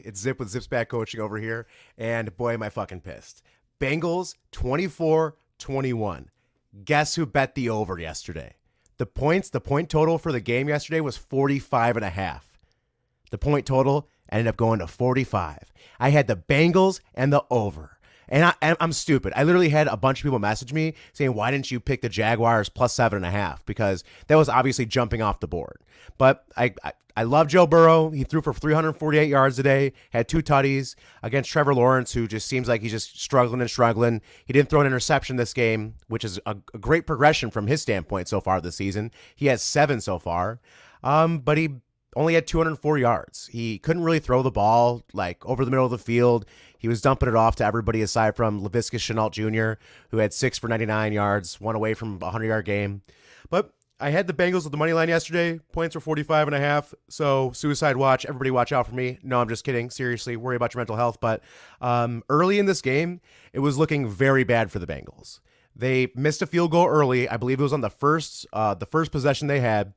It's Zip with Zip's Back Coaching over here. And boy, am I fucking pissed. Bengals 24-21. Guess who bet the over yesterday? The point total for the game yesterday was 45.5. The point total ended up going to 45. I had the Bengals and the over. And I'm stupid. I literally had a bunch of people message me saying, why didn't you pick the Jaguars plus 7.5? Because that was obviously jumping off the board. But I love Joe Burrow. He threw for 348 yards today, had 2 tutties against Trevor Lawrence, who just seems like he's just struggling and struggling. He didn't throw an interception this game, which is a great progression from his standpoint so far this season. He has 7 so far. But he only had 204 yards. He couldn't really throw the ball like over the middle of the field. He was dumping it off to everybody aside from Laviska Shenault Jr., who had 6 for 99 yards, one away from a 100-yard game. But I had the Bengals with the money line yesterday. Points were 45.5. So suicide watch. Everybody watch out for me. No, I'm just kidding. Seriously, worry about your mental health. But early in this game, it was looking very bad for the Bengals. They missed a field goal early. I believe it was on the first possession they had.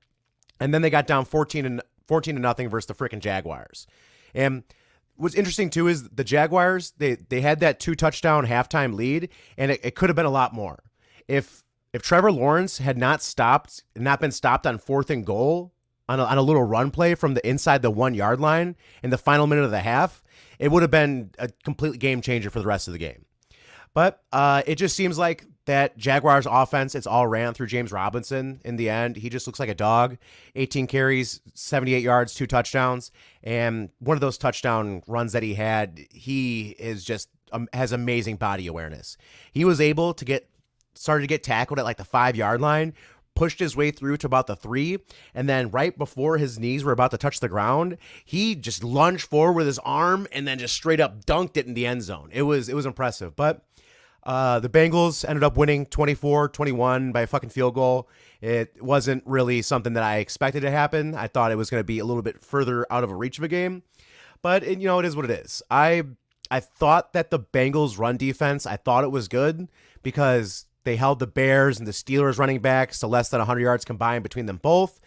And then they got down 14 to nothing versus the freaking Jaguars. And what's interesting too is the Jaguars, they had that 2-touchdown halftime lead, and it could have been a lot more. If Trevor Lawrence had not been stopped on 4th and goal on a little run play from the inside the 1-yard line in the final minute of the half, it would have been a complete game changer for the rest of the game. But it just seems like that Jaguars offense, it's all ran through James Robinson in the end. He just looks like a dog. 18 carries, 78 yards, 2 touchdowns. And one of those touchdown runs that he had, he is just has amazing body awareness. He was able to started to get tackled at like the 5-yard line, pushed his way through to about the 3, and then right before his knees were about to touch the ground, he just lunged forward with his arm and then just straight up dunked it in the end zone. It was impressive. But the Bengals ended up winning 24-21 by a fucking field goal. It wasn't really something that I expected to happen. I thought it was going to be a little bit further out of a reach of a game, but it is what it is. I thought that the Bengals run defense, I thought it was good because they held the Bears and the Steelers running backs to less than 100 yards combined between them both.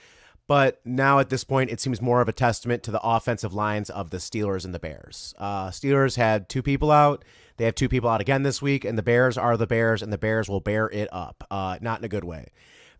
But now at this point, it seems more of a testament to the offensive lines of the Steelers and the Bears. Steelers had 2 people out. They have 2 people out again this week, and the Bears are the Bears, and the Bears will bear it up. Not in a good way.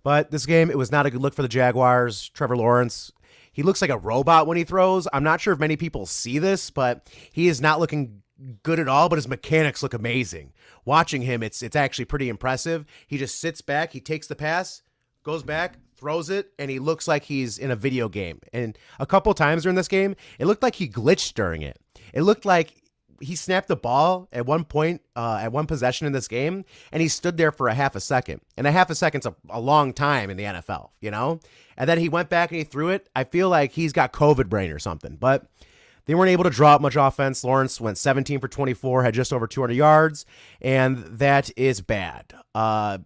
But this game, it was not a good look for the Jaguars. Trevor Lawrence, he looks like a robot when he throws. I'm not sure if many people see this, but he is not looking good at all, but his mechanics look amazing. Watching him, it's actually pretty impressive. He just sits back, he takes the pass, goes back, throws it, and he looks like he's in a video game. And a couple times during this game, it looked like he glitched during it. It looked like he snapped the ball at one point, at one possession in this game, and he stood there for a half a second. And a half a second's a long time in the NFL, And then he went back and he threw it. I feel like he's got COVID brain or something. But they weren't able to draw up much offense. Lawrence went 17 for 24, had just over 200 yards, and that is bad.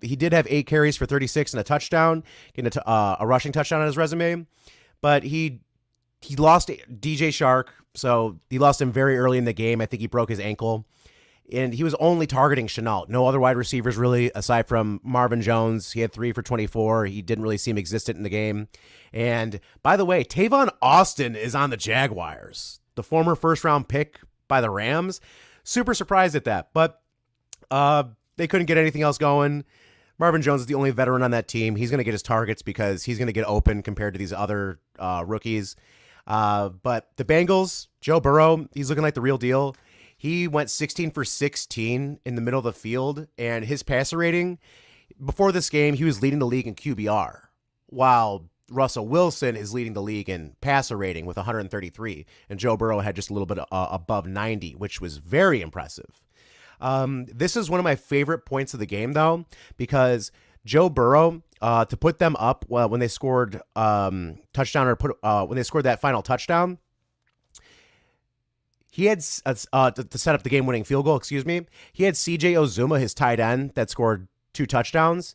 He did have 8 carries for 36 and a touchdown, getting a rushing touchdown on his resume, but he lost DJ Shark, so he lost him very early in the game. I think he broke his ankle, and he was only targeting Shenault. No other wide receivers really, aside from Marvin Jones. He had 3 for 24. He didn't really seem existent in the game. And by the way, Tavon Austin is on the Jaguars, the former first-round pick by the Rams. Super surprised at that, but they couldn't get anything else going. Marvin Jones is the only veteran on that team. He's going to get his targets because he's going to get open compared to these other rookies. But the Bengals, Joe Burrow, he's looking like the real deal. He went 16 for 16 in the middle of the field, and his passer rating, before this game, he was leading the league in QBR, while Russell Wilson is leading the league in passer rating with 133, and Joe Burrow had just a little bit above 90, which was very impressive. This is one of my favorite points of the game, though, because Joe Burrow, to put them up when they scored when they scored that final touchdown, he had to set up the game-winning field goal. He had C.J. Ozuma, his tight end, that scored 2 touchdowns.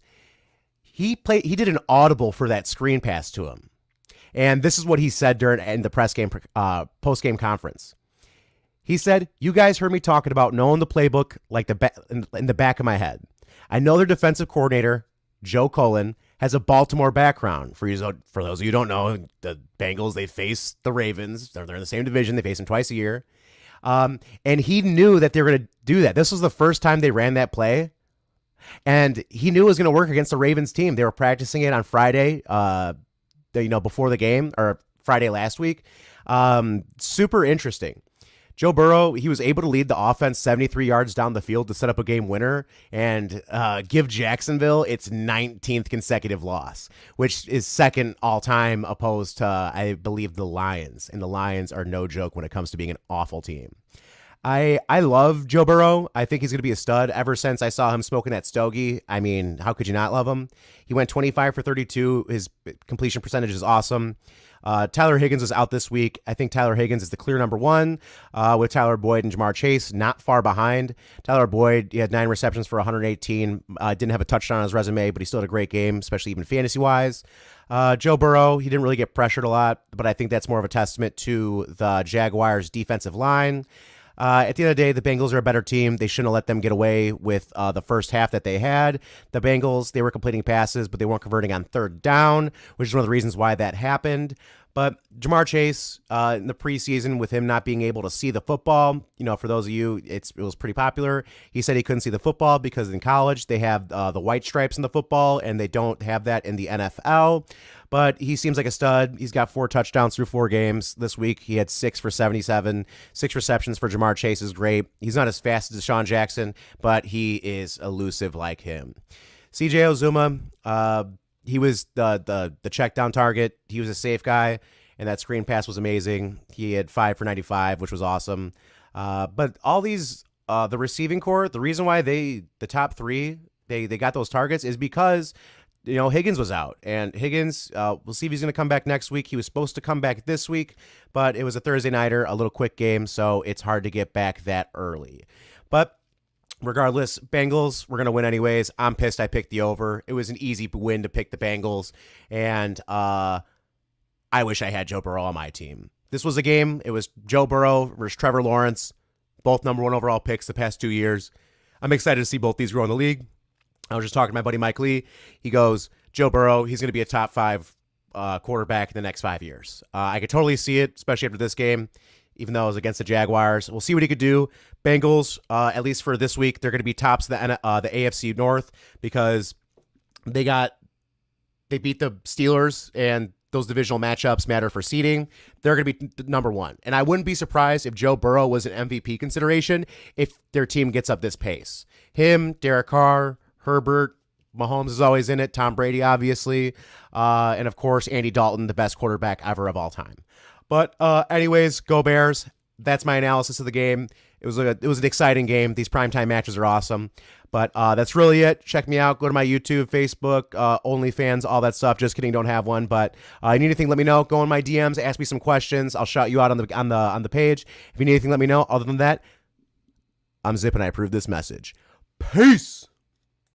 He did an audible for that screen pass to him, and this is what he said in the post-game conference. He said, "You guys heard me talking about knowing the playbook like in the back of my head. I know their defensive coordinator, Joe Cullen, has a Baltimore background. For those of you who don't know, the Bengals, they face the Ravens. They're in the same division. They face them twice a year. And he knew that they were going to do that. This was the first time they ran that play. And he knew it was going to work against the Ravens team. They were practicing it on Friday, before the game, or Friday last week. Super interesting. Joe Burrow, he was able to lead the offense 73 yards down the field to set up a game winner and give Jacksonville its 19th consecutive loss, which is second all-time opposed to, I believe, the Lions. And the Lions are no joke when it comes to being an awful team. I love Joe Burrow. I think he's going to be a stud. Ever since I saw him smoking that stogie, I mean, how could you not love him? He went 25 for 32. His completion percentage is awesome. Tyler Higgins is out this week. I think Tyler Higgins is the clear number one, with Tyler Boyd and Jamar Chase not far behind. Tyler Boyd, he had 9 receptions for 118. Didn't have a touchdown on his resume, but he still had a great game, especially even fantasy-wise. Joe Burrow, he didn't really get pressured a lot, but I think that's more of a testament to the Jaguars' defensive line. At the end of the day, the Bengals are a better team. They shouldn't have let them get away with the first half that they had. The Bengals, they were completing passes, but they weren't converting on third down, which is one of the reasons why that happened. But Jamar Chase, in the preseason, with him not being able to see the football, for those of you, it was pretty popular. He said he couldn't see the football because in college they have the white stripes in the football, and they don't have that in the NFL. But he seems like a stud. He's got 4 touchdowns through 4 games this week. He had 6 for 77. 6 receptions for Jamar Chase is great. He's not as fast as Deshaun Jackson, but he is elusive like him. CJ Uzomah, he was the check down target. He was a safe guy, and that screen pass was amazing. He had 5 for 95, which was awesome. But all these, the receiving core, the reason why the top 3, they got those targets is because Higgins was out, and Higgins, we'll see if he's going to come back next week. He was supposed to come back this week, but it was a Thursday nighter, a little quick game, so it's hard to get back that early. But regardless, Bengals, we're going to win anyways. I'm pissed I picked the over. It was an easy win to pick the Bengals, and I wish I had Joe Burrow on my team. This was a game. It was Joe Burrow versus Trevor Lawrence, both number 1 overall picks the past 2 years. I'm excited to see both these grow in the league. I was just talking to my buddy Mike Lee. He goes, Joe Burrow, he's going to be a top 5 quarterback in the next 5 years. I could totally see it, especially after this game, even though it was against the Jaguars. We'll see what he could do. Bengals, at least for this week, they're going to be tops of the AFC North because they beat the Steelers, and those divisional matchups matter for seeding. They're going to be number 1. And I wouldn't be surprised if Joe Burrow was an MVP consideration if their team gets up this pace. Him, Derek Carr, Herbert, Mahomes is always in it. Tom Brady, obviously. And, of course, Andy Dalton, the best quarterback ever of all time. But anyways, go Bears. That's my analysis of the game. It was an exciting game. These primetime matches are awesome. But that's really it. Check me out. Go to my YouTube, Facebook, OnlyFans, all that stuff. Just kidding, don't have one. But you need anything, let me know. Go in my DMs, ask me some questions. I'll shout you out on the page. If you need anything, let me know. Other than that, I'm Zip, and I approve this message. Peace.